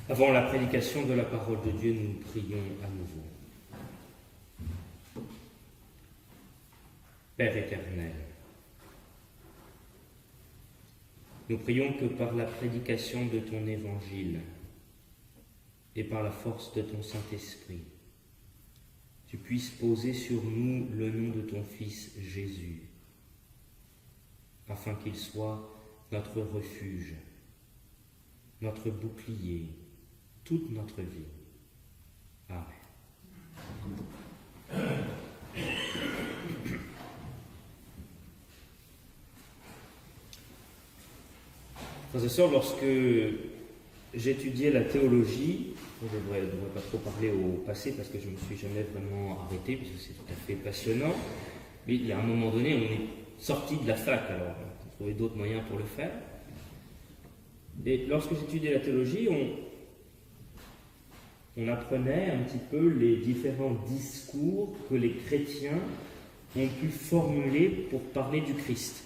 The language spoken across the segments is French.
Avant la prédication de la parole de Dieu, nous prions à nouveau. Père éternel, nous prions que par la prédication de ton évangile et par la force de ton Saint-Esprit, tu puisses poser sur nous le nom de ton Fils Jésus, afin qu'il soit notre refuge, notre bouclier, toute notre vie. Amen. Frères et sœurs, lorsque j'étudiais la théologie, je ne devrais pas trop parler au passé parce que je ne me suis jamais vraiment arrêté, puisque c'est tout à fait passionnant, mais il y a un moment donné, on est sorti de la fac, alors on a trouvé d'autres moyens pour le faire. Et lorsque j'étudiais la théologie, on apprenait un petit peu les différents discours que les chrétiens ont pu formuler pour parler du Christ.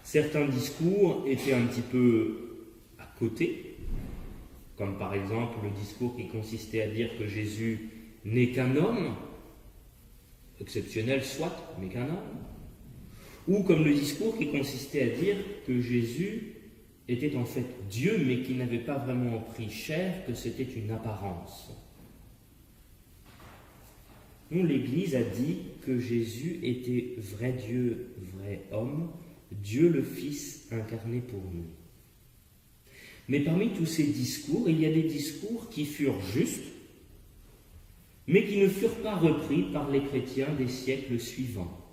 Certains discours étaient un petit peu à côté, comme par exemple le discours qui consistait à dire que Jésus n'est qu'un homme, exceptionnel soit, mais qu'un homme, ou comme le discours qui consistait à dire que Jésus était en fait Dieu, mais qui n'avait pas vraiment pris chair, que c'était une apparence. Nous, l'Église a dit que Jésus était vrai Dieu, vrai homme, Dieu le Fils incarné pour nous. Mais parmi tous ces discours, il y a des discours qui furent justes, mais qui ne furent pas repris par les chrétiens des siècles suivants.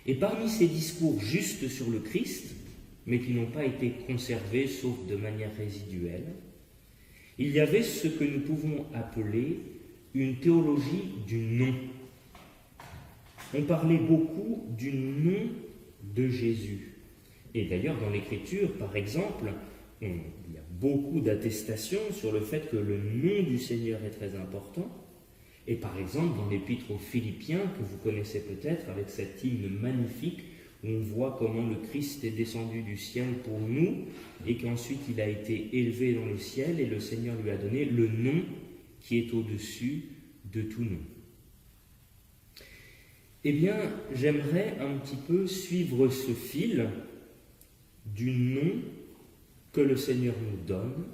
Et parmi ces discours justes sur le Christ, mais qui n'ont pas été conservés, sauf de manière résiduelle, il y avait ce que nous pouvons appeler une théologie du nom. On parlait beaucoup du nom de Jésus. Et d'ailleurs, dans l'Écriture, par exemple, il y a beaucoup d'attestations sur le fait que le nom du Seigneur est très important. Et par exemple, dans l'Épître aux Philippiens, que vous connaissez peut-être, avec cet hymne magnifique, où on voit comment le Christ est descendu du ciel pour nous, et qu'ensuite il a été élevé dans le ciel, et le Seigneur lui a donné le nom qui est au-dessus de tout nom. Eh bien, j'aimerais un petit peu suivre ce fil du nom que le Seigneur nous donne,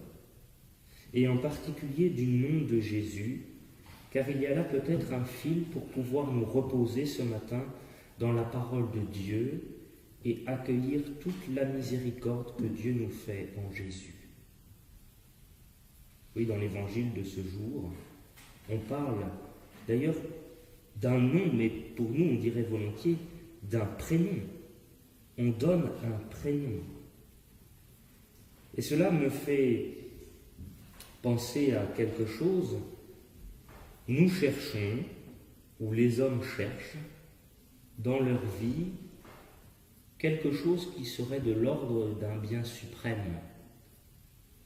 et en particulier du nom de Jésus, car il y a là peut-être un fil pour pouvoir nous reposer ce matin dans la parole de Dieu et accueillir toute la miséricorde que Dieu nous fait en Jésus. Oui, dans l'évangile de ce jour, on parle d'ailleurs d'un nom, mais pour nous, on dirait volontiers d'un prénom. On donne un prénom. Et cela me fait penser à quelque chose. Nous cherchons, ou les hommes cherchent, dans leur vie, quelque chose qui serait de l'ordre d'un bien suprême.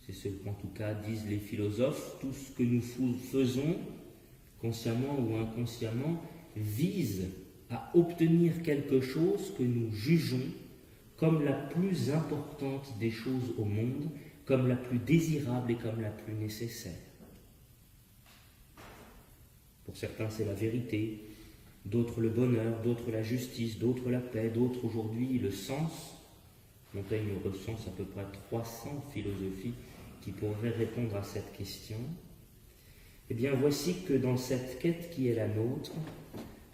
C'est ce qu'en tout cas disent les philosophes. Tout ce que nous faisons, consciemment ou inconsciemment, vise à obtenir quelque chose que nous jugeons comme la plus importante des choses au monde, comme la plus désirable et comme la plus nécessaire. Pour certains, c'est la vérité, d'autres le bonheur, d'autres la justice, d'autres la paix, d'autres aujourd'hui le sens. Montaigne recense à peu près 300 philosophies qui pourraient répondre à cette question. Eh bien, voici que dans cette quête qui est la nôtre,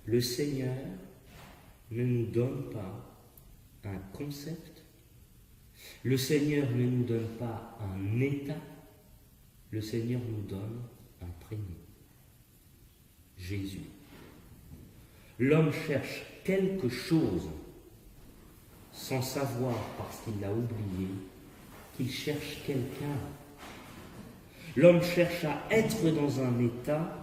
le Seigneur ne nous donne pas un concept, le Seigneur ne nous donne pas un état, le Seigneur nous donne un prénom. Jésus. L'homme cherche quelque chose sans savoir, parce qu'il l'a oublié, qu'il cherche quelqu'un. L'homme cherche à être dans un état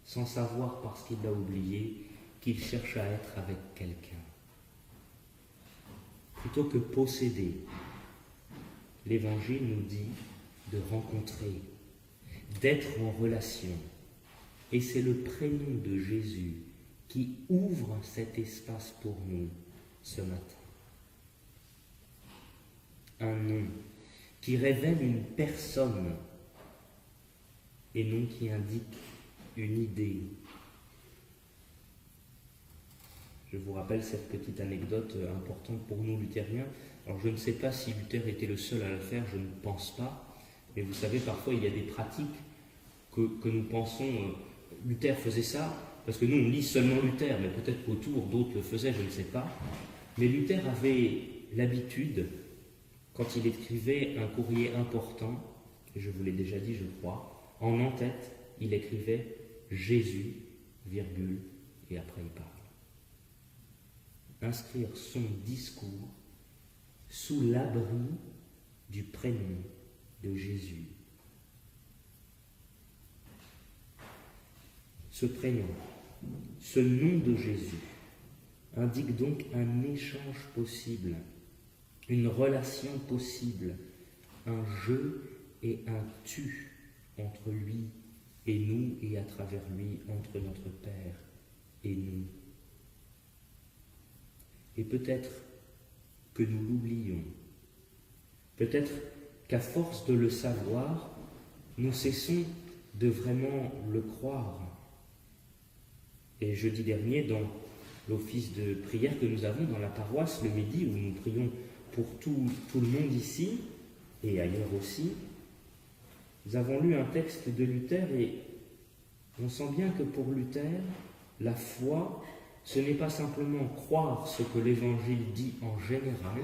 sans savoir, parce qu'il l'a oublié, qu'il cherche à être avec quelqu'un. Plutôt que posséder, l'Évangile nous dit de rencontrer, d'être en relation. Et c'est le prénom de Jésus qui ouvre cet espace pour nous ce matin. Un nom qui révèle une personne et non qui indique une idée. Je vous rappelle cette petite anecdote importante pour nous luthériens. Alors je ne sais pas si Luther était le seul à le faire, je ne pense pas, mais vous savez, parfois il y a des pratiques que nous pensons, Luther faisait ça, parce que nous on lit seulement Luther, mais peut-être qu'autour d'autres le faisaient, je ne sais pas. Mais Luther avait l'habitude, quand il écrivait un courrier important, et je vous l'ai déjà dit je crois, en en-tête, il écrivait Jésus, virgule, et après il parle. Inscrire son discours sous l'abri du prénom de Jésus. Ce prénom, ce nom de Jésus, indique donc un échange possible, une relation possible, un je et un tu entre lui et nous et à travers lui entre notre Père et nous. Et peut-être que nous l'oublions, peut-être qu'à force de le savoir, nous cessons de vraiment le croire. Et jeudi dernier, dans l'office de prière que nous avons dans la paroisse le midi, où nous prions pour tout le monde ici et ailleurs aussi, nous avons lu un texte de Luther et on sent bien que pour Luther, la foi, ce n'est pas simplement croire ce que l'Évangile dit en général,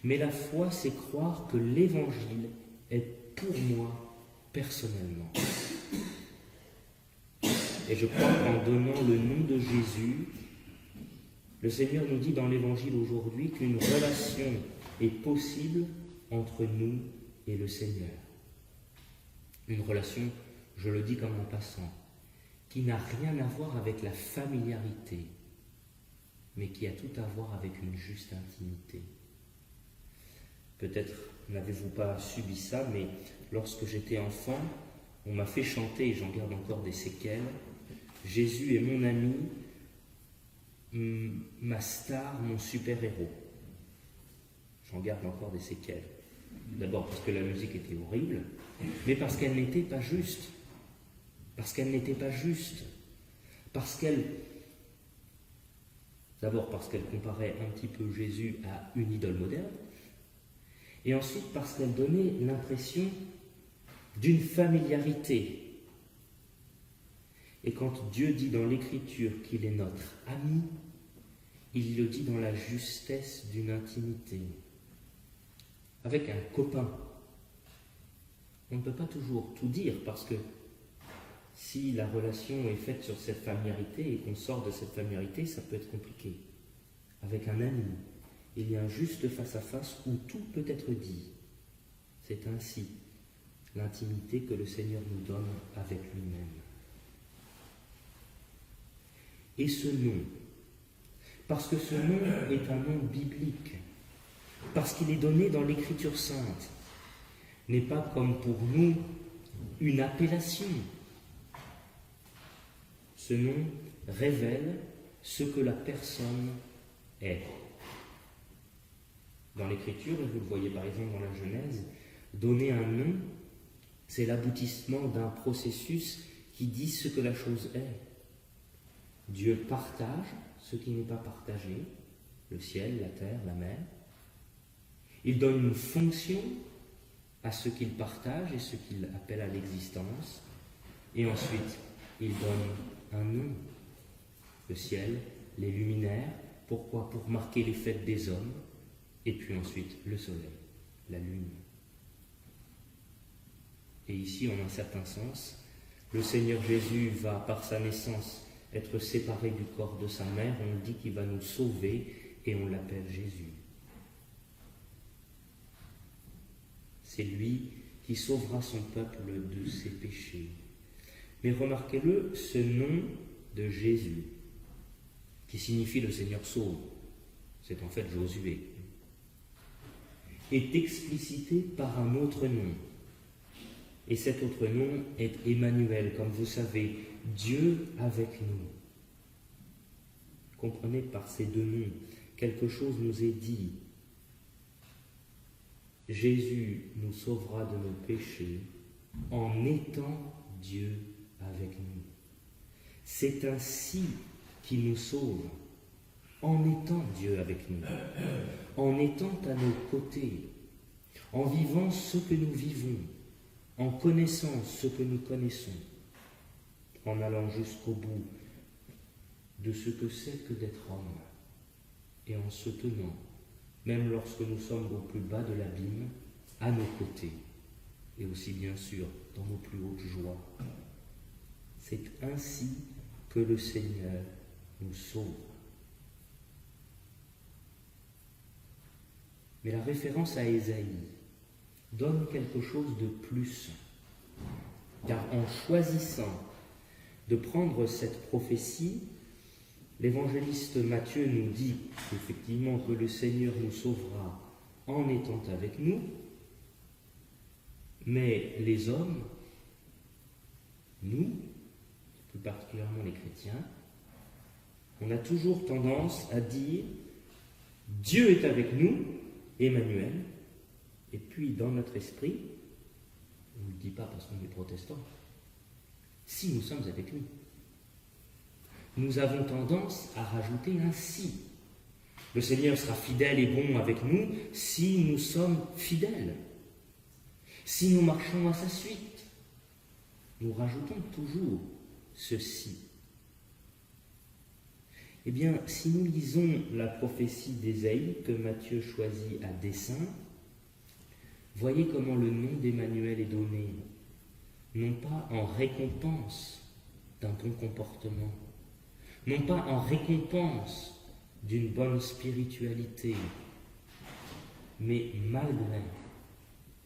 mais la foi, c'est croire que l'Évangile est pour moi personnellement. Et je crois qu'en donnant le nom de Jésus, le Seigneur nous dit dans l'Évangile aujourd'hui qu'une relation est possible entre nous et le Seigneur. Une relation, je le dis comme en passant, qui n'a rien à voir avec la familiarité, mais qui a tout à voir avec une juste intimité. Peut-être n'avez-vous pas subi ça, mais lorsque j'étais enfant, on m'a fait chanter, et j'en garde encore des séquelles, Jésus est mon ami, ma star, mon super-héros. J'en garde encore des séquelles. D'abord parce que la musique était horrible, mais parce qu'elle n'était pas juste. D'abord parce qu'elle comparait un petit peu Jésus à une idole moderne, et ensuite parce qu'elle donnait l'impression d'une familiarité. Et quand Dieu dit dans l'Écriture qu'il est notre ami, il le dit dans la justesse d'une intimité. Avec un copain, on ne peut pas toujours tout dire, parce que si la relation est faite sur cette familiarité et qu'on sort de cette familiarité, ça peut être compliqué. Avec un ami, il y a un juste face-à-face où tout peut être dit. C'est ainsi l'intimité que le Seigneur nous donne avec lui-même. Et ce nom, parce que ce nom est un nom biblique, parce qu'il est donné dans l'Écriture sainte, n'est pas comme pour nous une appellation. Ce nom révèle ce que la personne est. Dans l'Écriture, et vous le voyez par exemple dans la Genèse, donner un nom, c'est l'aboutissement d'un processus qui dit ce que la chose est. Dieu partage ce qui n'est pas partagé, le ciel, la terre, la mer. Il donne une fonction à ce qu'il partage et ce qu'il appelle à l'existence. Et ensuite, il donne un nom. Le ciel, les luminaires. Pourquoi ? Pour marquer les fêtes des hommes. Et puis ensuite, le soleil, la lune. Et ici, en un certain sens, le Seigneur Jésus va, par sa naissance, être séparé du corps de sa mère. On dit qu'il va nous sauver et on l'appelle Jésus. C'est lui qui sauvera son peuple de ses péchés. Mais remarquez-le, ce nom de Jésus, qui signifie le Seigneur sauve, c'est en fait Josué, est explicité par un autre nom. Et cet autre nom est Emmanuel, comme vous savez, Dieu avec nous. Comprenez, par ces deux noms, quelque chose nous est dit. Jésus nous sauvera de nos péchés en étant Dieu avec nous. C'est ainsi qu'il nous sauve, en étant Dieu avec nous, en étant à nos côtés, en vivant ce que nous vivons, en connaissant ce que nous connaissons, en allant jusqu'au bout de ce que c'est que d'être homme, et en se tenant, même lorsque nous sommes au plus bas de l'abîme, à nos côtés, et aussi bien sûr dans nos plus hautes joies. C'est ainsi que le Seigneur nous sauve. Mais la référence à Ésaïe donne quelque chose de plus, car en choisissant de prendre cette prophétie, l'évangéliste Matthieu nous dit effectivement que le Seigneur nous sauvera en étant avec nous, mais les hommes, nous, plus particulièrement les chrétiens, on a toujours tendance à dire « Dieu est avec nous », Emmanuel, et puis dans notre esprit, on ne le dit pas parce qu'on est protestant, si nous sommes avec lui. Nous avons tendance à rajouter un « si ». Le Seigneur sera fidèle et bon avec nous si nous sommes fidèles, si nous marchons à sa suite. Nous rajoutons toujours ce « si ». Eh bien, si nous lisons la prophétie d'Ésaïe que Matthieu choisit à dessein, voyez comment le nom d'Emmanuel est donné, non pas en récompense d'un bon comportement, non pas en récompense d'une bonne spiritualité, mais malgré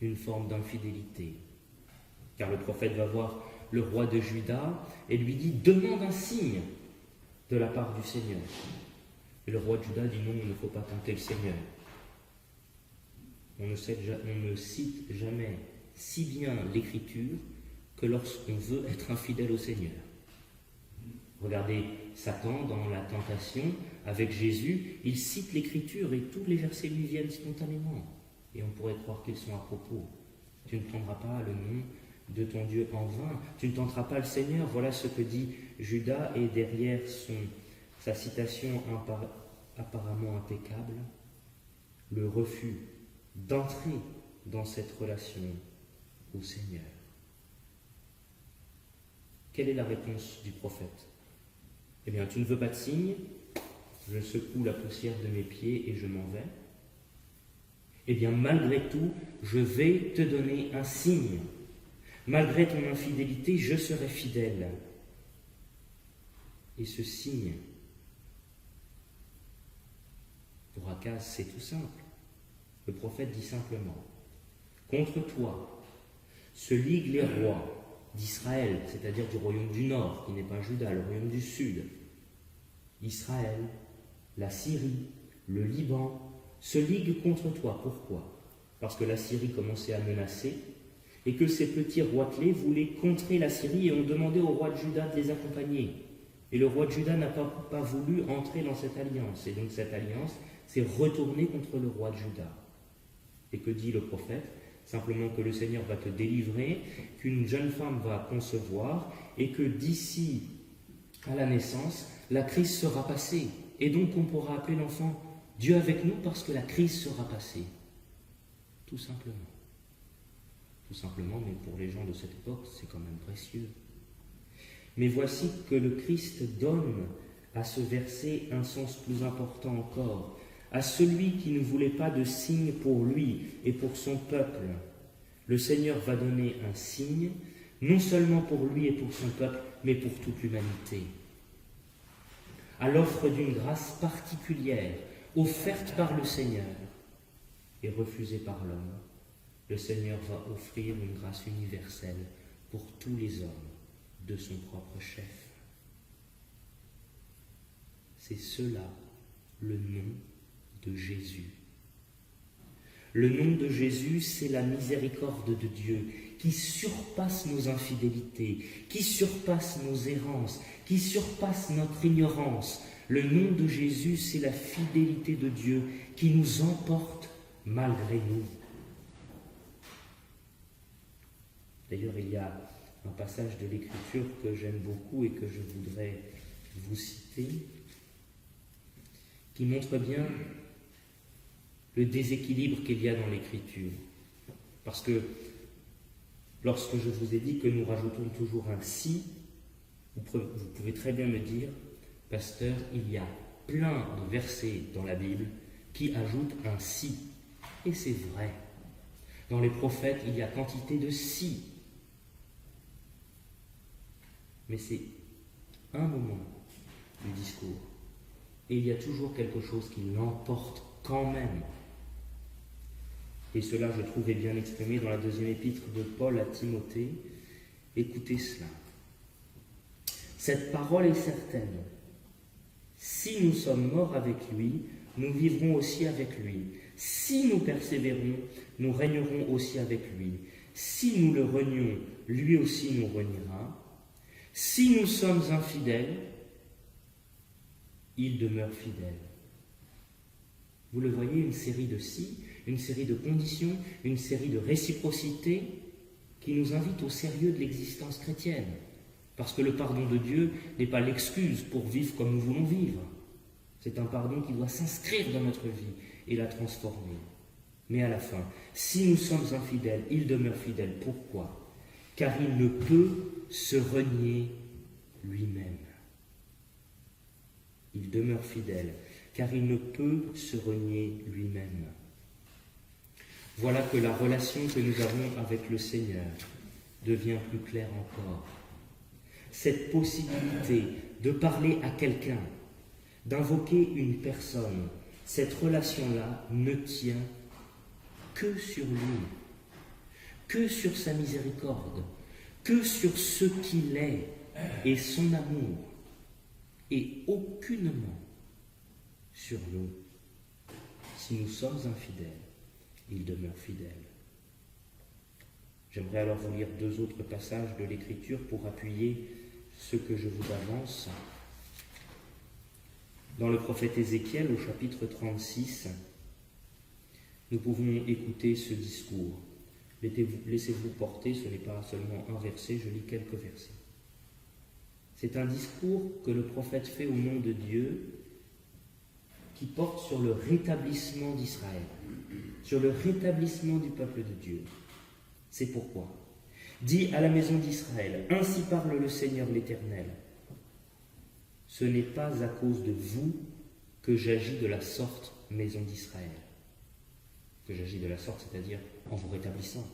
une forme d'infidélité. Car le prophète va voir le roi de Juda et lui dit « Demande un signe de la part du Seigneur ». Et le roi de Juda dit « Non, il ne faut pas tenter le Seigneur ». On ne cite jamais si bien l'Écriture que lorsqu'on veut être infidèle au Seigneur. Regardez Satan dans la tentation avec Jésus, il cite l'Écriture et tous les versets lui viennent spontanément. Et on pourrait croire qu'ils sont à propos. Tu ne prendras pas le nom de ton Dieu en vain, tu ne tenteras pas le Seigneur. Voilà ce que dit Judas, et derrière sa citation apparemment impeccable, le refus d'entrer dans cette relation au Seigneur. Quelle est la réponse du prophète ? Eh bien, tu ne veux pas de signe, je secoue la poussière de mes pieds et je m'en vais. Eh bien, malgré tout, je vais te donner un signe. Malgré ton infidélité, je serai fidèle. Et ce signe, pour Akaz, c'est tout simple. Le prophète dit simplement « Contre toi se liguent les rois d'Israël, c'est-à-dire du royaume du Nord, qui n'est pas Juda, le royaume du Sud. Israël, la Syrie, le Liban se liguent contre toi. Pourquoi ? Parce que la Syrie commençait à menacer et que ces petits roitelets voulaient contrer la Syrie et ont demandé au roi de Juda de les accompagner. Et le roi de Juda n'a pas voulu entrer dans cette alliance. Et donc cette alliance s'est retournée contre le roi de Juda. Et que dit le prophète ? Simplement que le Seigneur va te délivrer, qu'une jeune femme va concevoir et que d'ici à la naissance, la crise sera passée. Et donc on pourra appeler l'enfant Dieu avec nous parce que la crise sera passée. Tout simplement. Tout simplement, mais pour les gens de cette époque, c'est quand même précieux. Mais voici que le Christ donne à ce verset un sens plus important encore. À celui qui ne voulait pas de signe pour lui et pour son peuple, le Seigneur va donner un signe, non seulement pour lui et pour son peuple, mais pour toute l'humanité. À l'offre d'une grâce particulière, offerte par le Seigneur et refusée par l'homme, le Seigneur va offrir une grâce universelle pour tous les hommes de son propre chef. C'est cela le nom de Jésus. Le nom de Jésus, c'est la miséricorde de Dieu qui surpasse nos infidélités, qui surpasse nos errances, qui surpasse notre ignorance. Le nom de Jésus, c'est la fidélité de Dieu qui nous emporte malgré nous. D'ailleurs, il y a un passage de l'Écriture que j'aime beaucoup et que je voudrais vous citer, qui montre bien le déséquilibre qu'il y a dans l'Écriture. Parce que lorsque je vous ai dit que nous rajoutons toujours un « si », vous pouvez très bien me dire, pasteur, il y a plein de versets dans la Bible qui ajoutent un « si ». Et c'est vrai. Dans les prophètes, il y a quantité de « si ». Mais c'est un moment du discours. Et il y a toujours quelque chose qui l'emporte quand même. Et cela, je trouve, est bien exprimé dans la deuxième épître de Paul à Timothée. Écoutez cela. Cette parole est certaine. Si nous sommes morts avec lui, nous vivrons aussi avec lui. Si nous persévérons, nous régnerons aussi avec lui. Si nous le renions, lui aussi nous reniera. Si nous sommes infidèles, il demeure fidèle. Vous le voyez, une série de si, une série de conditions, une série de réciprocités qui nous invitent au sérieux de l'existence chrétienne. Parce que le pardon de Dieu n'est pas l'excuse pour vivre comme nous voulons vivre. C'est un pardon qui doit s'inscrire dans notre vie et la transformer. Mais à la fin, si nous sommes infidèles, il demeure fidèle. Pourquoi ? Car il ne peut se renier lui-même. Il demeure fidèle, car il ne peut se renier lui-même. Voilà que la relation que nous avons avec le Seigneur devient plus claire encore. Cette possibilité de parler à quelqu'un, d'invoquer une personne, cette relation-là ne tient que sur lui, que sur sa miséricorde, que sur ce qu'il est et son amour, et aucunement sur nous. Si nous sommes infidèles, il demeure fidèle. J'aimerais alors vous lire 2 autres passages de l'Écriture pour appuyer ce que je vous avance. Dans le prophète Ézéchiel, au chapitre 36, nous pouvons écouter ce discours. Laissez-vous porter, ce n'est pas seulement un verset, je lis quelques versets. C'est un discours que le prophète fait au nom de Dieu qui porte sur le rétablissement d'Israël, sur le rétablissement du peuple de Dieu. C'est pourquoi. Dis à la maison d'Israël, ainsi parle le Seigneur l'Éternel. Ce n'est pas à cause de vous que j'agis de la sorte, maison d'Israël. Que j'agis de la sorte, c'est-à-dire en vous rétablissant.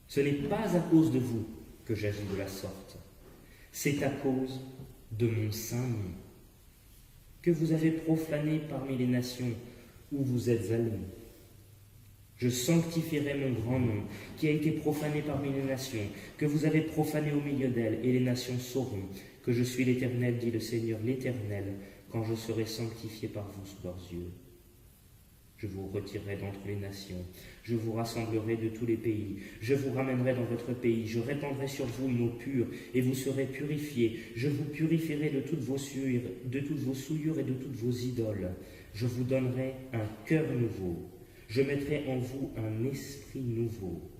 Ce n'est pas à cause de vous que j'agis de la sorte. C'est à cause de mon saint nom, que vous avez profané parmi les nations où vous êtes allés. Je sanctifierai mon grand nom, qui a été profané parmi les nations, que vous avez profané au milieu d'elles, et les nations sauront que je suis l'Éternel, dit le Seigneur l'Éternel, quand je serai sanctifié par vous sous leurs yeux. Je vous retirerai d'entre les nations, je vous rassemblerai de tous les pays, je vous ramènerai dans votre pays, je répandrai sur vous une eau pure, et vous serez purifiés. Je vous purifierai de toutes vos souillures et de toutes vos idoles. Je vous donnerai un cœur nouveau. Je mettrai en vous un esprit nouveau.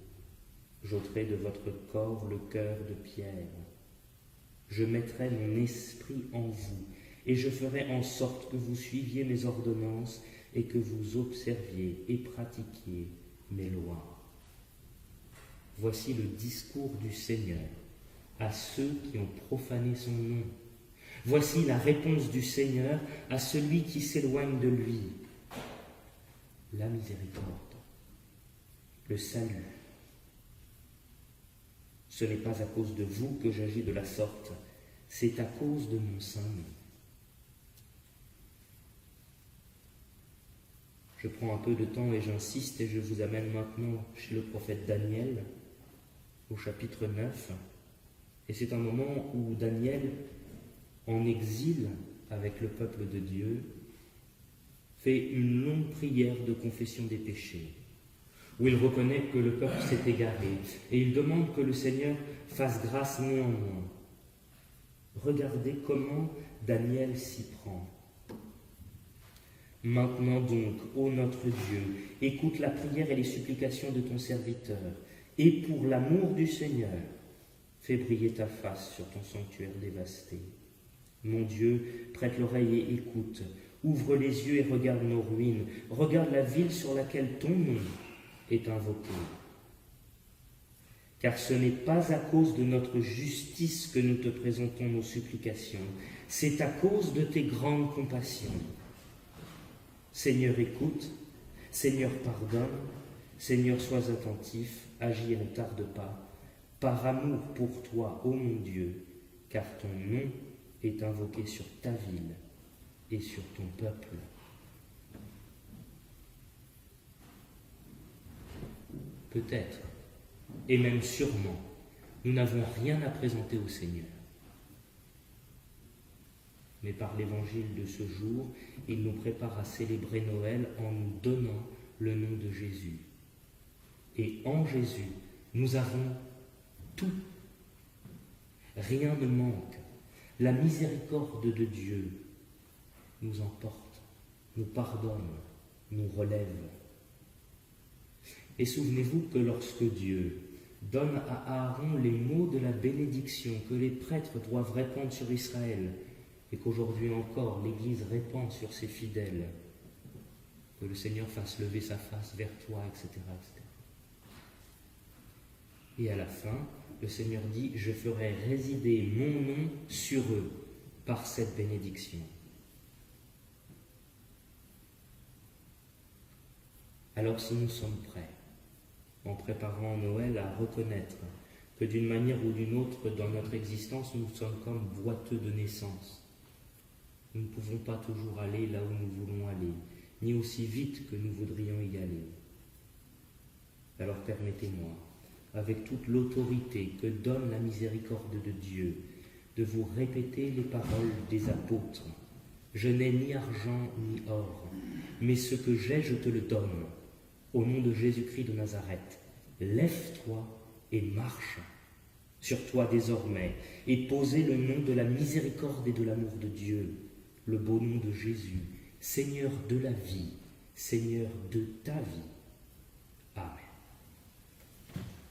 J'ôterai de votre corps le cœur de pierre. Je mettrai mon esprit en vous, et je ferai en sorte que vous suiviez mes ordonnances et que vous observiez et pratiquiez mes lois. Voici le discours du Seigneur à ceux qui ont profané son nom. Voici la réponse du Seigneur à celui qui s'éloigne de lui. La miséricorde, le salut. Ce n'est pas à cause de vous que j'agis de la sorte, c'est à cause de mon saint nom. Je prends un peu de temps et j'insiste et je vous amène maintenant chez le prophète Daniel, au chapitre 9. Et c'est un moment où Daniel, en exil avec le peuple de Dieu, fait une longue prière de confession des péchés, où il reconnaît que le peuple s'est égaré, et il demande que le Seigneur fasse grâce néanmoins. Regardez comment Daniel s'y prend. Maintenant donc, ô notre Dieu, écoute la prière et les supplications de ton serviteur, et pour l'amour du Seigneur, Fais briller ta face sur ton sanctuaire dévasté. Mon Dieu, prête l'oreille et écoute. Ouvre les yeux et regarde nos ruines. Regarde la ville sur laquelle ton nom est invoqué. Car ce n'est pas à cause de notre justice que nous te présentons nos supplications. C'est à cause de tes grandes compassions. Seigneur, écoute. Seigneur, pardonne. Seigneur, sois attentif. Agis et ne tarde pas. Par amour pour toi, ô mon Dieu, car ton nom est invoqué sur ta ville et sur ton peuple. Peut-être, et même sûrement, nous n'avons rien à présenter au Seigneur. Mais par l'évangile de ce jour, il nous prépare à célébrer Noël en nous donnant le nom de Jésus. Et en Jésus, nous avons tout. Rien ne manque. La miséricorde de Dieu nous emporte, nous pardonne, nous relève. Et souvenez-vous que lorsque Dieu donne à Aaron les mots de la bénédiction que les prêtres doivent répandre sur Israël, et qu'aujourd'hui encore l'Église répand sur ses fidèles, que le Seigneur fasse lever sa face vers toi, etc., etc. Et à la fin, le Seigneur dit « Je ferai résider mon nom sur eux par cette bénédiction ». Alors si nous sommes prêts, en préparant Noël, à reconnaître que d'une manière ou d'une autre dans notre existence, nous sommes comme boiteux de naissance. Nous ne pouvons pas toujours aller là où nous voulons aller, ni aussi vite que nous voudrions y aller. Alors permettez-moi, avec toute l'autorité que donne la miséricorde de Dieu, de vous répéter les paroles des apôtres. Je n'ai ni argent ni or, mais ce que j'ai, je te le donne. Au nom de Jésus-Christ de Nazareth, lève-toi et marche. Sur toi désormais, et posez le nom de la miséricorde et de l'amour de Dieu, le beau nom de Jésus, Seigneur de la vie, Seigneur de ta vie. Amen.